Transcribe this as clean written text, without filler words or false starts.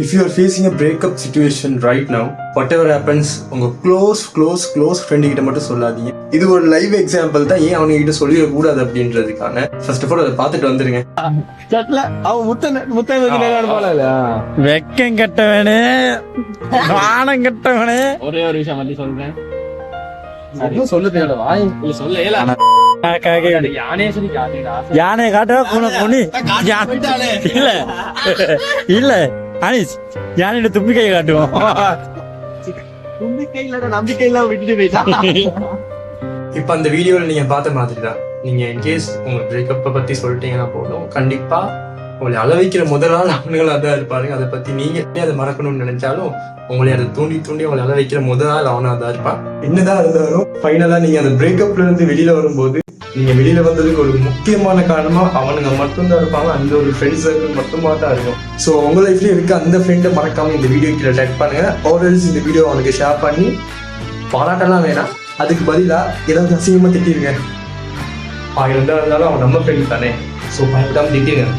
If you are facing a breakup situation right now, whatever happens, உங்க close friend கிட்ட மட்டும் சொல்லாதீங்க. இது ஒரு லைவ் எக்ஸாம்பிள் தான், ஏன் அவங்க கிட்ட சொல்லிட கூடாது அப்படின்றதுக்கான. ஃபர்ஸ்ட் ஆஃப் ஆல் அதை பார்த்துட்டு வந்துருங்க. வெக்கம் கட்டவனே, வானம் கட்டவனே. ஒரே ஒரு விஷயம் வந்து சொல்றேன். யானை காட்டுவா பூனை பொண்ணு இல்ல அனிஸ் யானையோட தும்பி கையை காட்டுவோம். இப்ப அந்த வீடியோல நீங்க பார்த்த மாதிரி தான், நீங்க இன்கேஸ் உங்க பிரேக்கப்பை பத்தி சொல்லிட்டீங்கன்னா போதும், கண்டிப்பா உங்களை அளவைக்கிற முதல் நாள் அவனுங்களும் அதான் இருப்பாருங்க. அதை பத்தி நீங்க அதை மறக்கணும்னு நினைச்சாலும் உங்களை அதை தூண்டி உங்களை அளவைக்கிற முதல் நாள் அவனும் அதான் இருப்பான். என்னதான் இருந்தாலும் ஃபைனலா நீங்க அந்த பிரேக்கப்ல இருந்து வெளியில வரும்போது, நீங்க வெளியில வந்ததுக்கு ஒரு முக்கியமான காரணமா அவனுங்க மட்டும்தான் இருப்பாங்க. அந்த ஒரு ஃப்ரெண்ட் சர்க்கிள் மட்டுமா தான் இருக்கும். ஸோ உங்க லைஃப்லயே இருக்க அந்த ஃப்ரெண்டை மறக்காம இந்த வீடியோ கீழே டேக் பண்ணுங்க. ஆல்ரெடி இந்த வீடியோ அவனுக்கு ஷேர் பண்ணி பாராட்டெல்லாம் வேணாம், அதுக்கு பதிலா ஏதாவது அசிங்கமா திட்டிருங்க. இருந்தாலும் அவன் நம்ம ஃப்ரெண்ட் தானே, ஸோ பயப்படாம திட்டிருங்க.